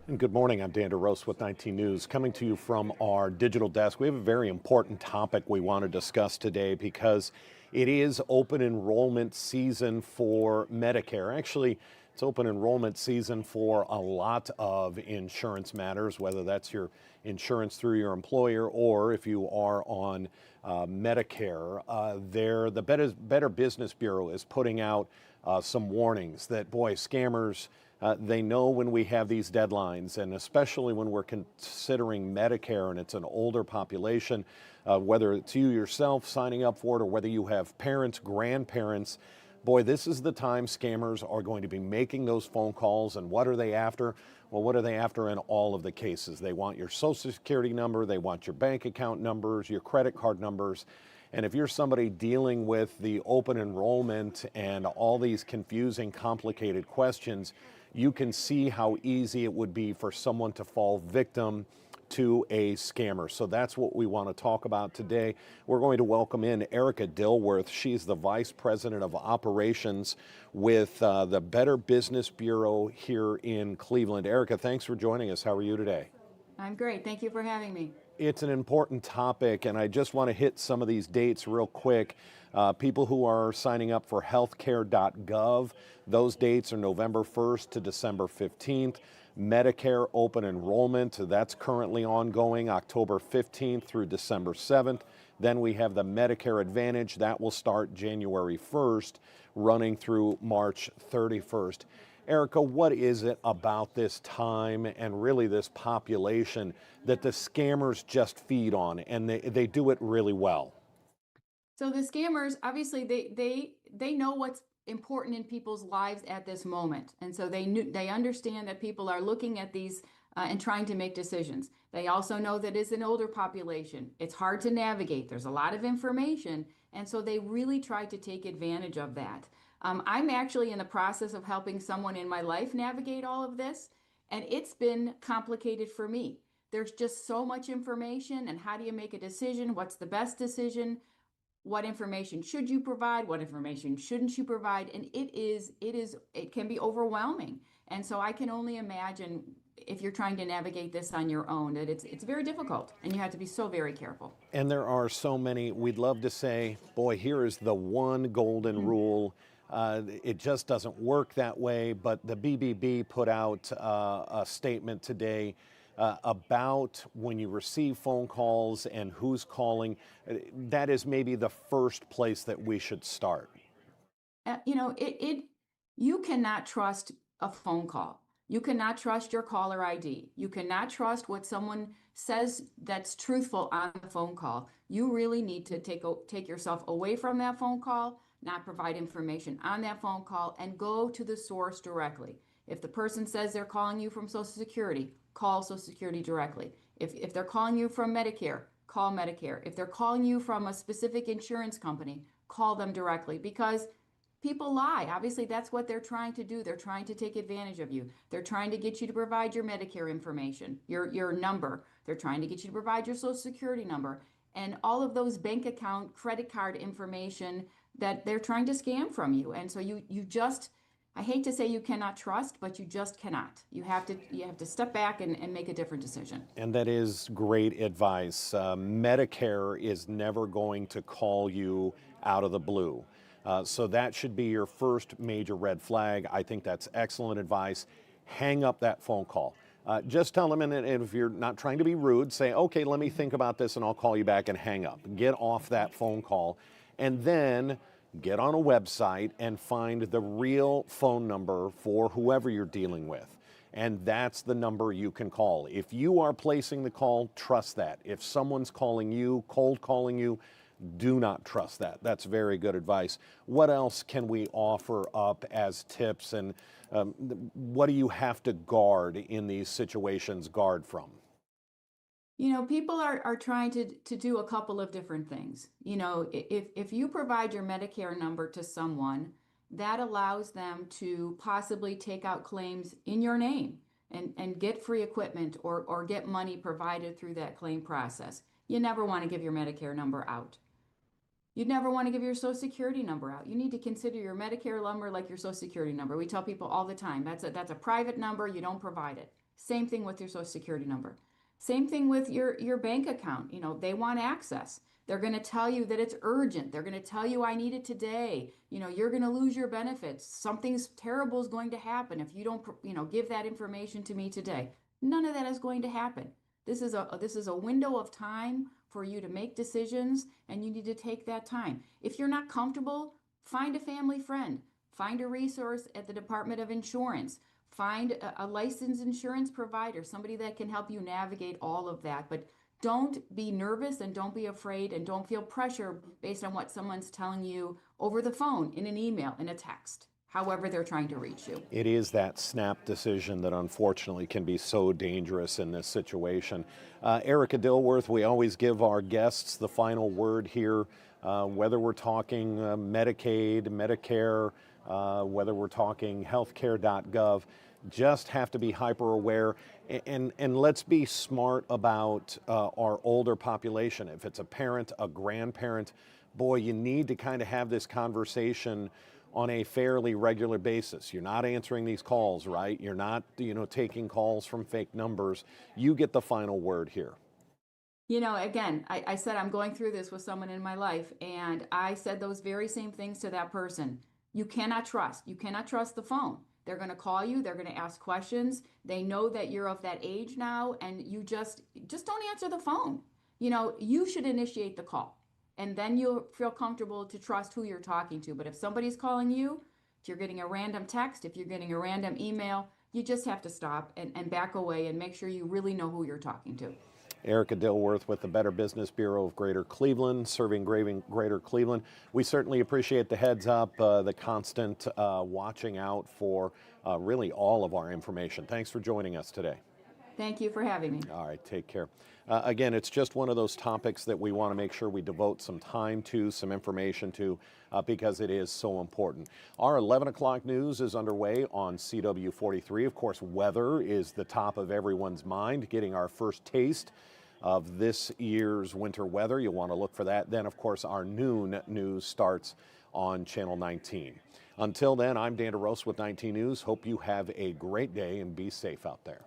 And good morning. I'm Dan DeRose with 19 News, coming to you from our digital desk. We have a very important topic we want to discuss today because it is open enrollment season for Medicare. Actually, it's open enrollment season for a lot of insurance matters, whether that's your insurance through your employer or if you are on Medicare. The Better Business Bureau is putting out some warnings that, boy, scammers. They know when we have these deadlines, and especially when we're considering Medicare and it's an older population, whether it's you yourself signing up for it or whether you have parents, grandparents, boy, this is the time scammers are going to be making those phone calls. And what are they after? Well, what are they after in all of the cases? They want your social security number, they want your bank account numbers, your credit card numbers. And if you're somebody dealing with the open enrollment and all these confusing, complicated questions, you can see how easy it would be for someone to fall victim to a scammer. So that's what we want to talk about today. We're going to welcome in Erica Dilworth. She's the Vice President of Operations with the Better Business Bureau here in Cleveland. Erica, thanks for joining us. How are you today? I'm great. Thank you for having me. It's an important topic, and I just want to hit some of these dates real quick. People who are signing up for healthcare.gov, those dates are November 1st to December 15th. Medicare open enrollment, that's currently ongoing October 15th through December 7th. Then we have the Medicare Advantage, that will start January 1st, running through March 31st. Erica, what is it about this time and really this population that the scammers just feed on, and they do it really well? So the scammers, obviously, they know what's important in people's lives at this moment, and so they understand that people are looking at these and trying to make decisions. They also know that it's an older population. It's hard to navigate. There's a lot of information, and so they really try to take advantage of that. I'm actually in the process of helping someone in my life navigate all of this, and it's been complicated for me. There's just so much information, and how do you make a decision? What's the best decision? What information should you provide? What information shouldn't you provide? And it can be overwhelming. And so I can only imagine if you're trying to navigate this on your own, that it's very difficult, and you have to be so very careful. And there are so many. We'd love to say, boy, here is the one golden rule. It just doesn't work that way. But the BBB put out a statement today about when you receive phone calls and who's calling. That is maybe the first place that we should start. You know, you cannot trust a phone call. You cannot trust your caller ID. You cannot trust what someone says that's truthful on the phone call. You really need to take yourself away from that phone call, not provide information on that phone call, and go to the source directly. If the person says they're calling you from Social Security, call Social Security directly. If they're calling you from Medicare, call Medicare. If they're calling you from a specific insurance company, call them directly, because people lie. Obviously, that's what they're trying to do. They're trying to take advantage of you. They're trying to get you to provide your Medicare information, your number. They're trying to get you to provide your Social Security number and all of those bank account, credit card information that they're trying to scam from you. And so you just, I hate to say you cannot trust, but you just cannot. You have to step back and make a different decision. And that is great advice. Medicare is never going to call you out of the blue. So that should be your first major red flag. I think that's excellent advice. Hang up that phone call. Just tell them, and if you're not trying to be rude, say, okay, let me think about this and I'll call you back, and hang up. Get off that phone call, and then get on a website and find the real phone number for whoever you're dealing with. And that's the number you can call. If you are placing the call, trust that. If someone's calling you, cold calling you, do not trust that. That's very good advice. What else can we offer up as tips, and what do you have to guard in these situations, guard from? You know, people are trying to do a couple of different things. You know, if you provide your Medicare number to someone, that allows them to possibly take out claims in your name and get free equipment or get money provided through that claim process. You never want to give your Medicare number out. You'd never want to give your Social Security number out. You need to consider your Medicare number like your Social Security number. We tell people all the time, that's a private number, you don't provide it. Same thing with your social security number. Same thing with your bank account. They want access. They're going to tell you that it's urgent. They're going to tell you, I need it today. You're going to lose your benefits. Something's terrible is going to happen if you don't, give that information to me today. None of that is going to happen. This is a window of time for you to make decisions, and you need to take that time. If you're not comfortable, find a family friend. Find a resource at the Department of Insurance. Find a licensed insurance provider, somebody that can help you navigate all of that. But don't be nervous and don't be afraid and don't feel pressure based on what someone's telling you over the phone, in an email, in a text, however they're trying to reach you. It is that snap decision that unfortunately can be so dangerous in this situation. Erica Dilworth, we always give our guests the final word here, whether we're talking Medicaid, Medicare, whether we're talking healthcare.gov. Just have to be hyper aware and let's be smart about our older population. If it's a parent, a grandparent, boy, you need to kind of have this conversation on a fairly regular basis. You're not answering these calls, right? You're not, taking calls from fake numbers. You get the final word here. Again, I said I'm going through this with someone in my life, and I said those very same things to that person. You cannot trust. You cannot trust the phone. They're going to call you. They're going to ask questions. They know that you're of that age now, and you just don't answer the phone. You should initiate the call, and then you'll feel comfortable to trust who you're talking to. But if somebody's calling you, if you're getting a random text, if you're getting a random email, you just have to stop and back away and make sure you really know who you're talking to. Erica Dilworth with the Better Business Bureau of Greater Cleveland, serving Greater Cleveland. We certainly appreciate the heads up, the constant watching out for really all of our information. Thanks for joining us today. Thank you for having me. All right, take care. Again, it's just one of those topics that we want to make sure we devote some time to, some information to, because it is so important. Our 11 o'clock news is underway on CW43. Of course, weather is the top of everyone's mind, getting our first taste of this year's winter weather. You'll want to look for that. Then, of course, our noon news starts on Channel 19. Until then, I'm Dan DeRose with 19 News. Hope you have a great day and be safe out there.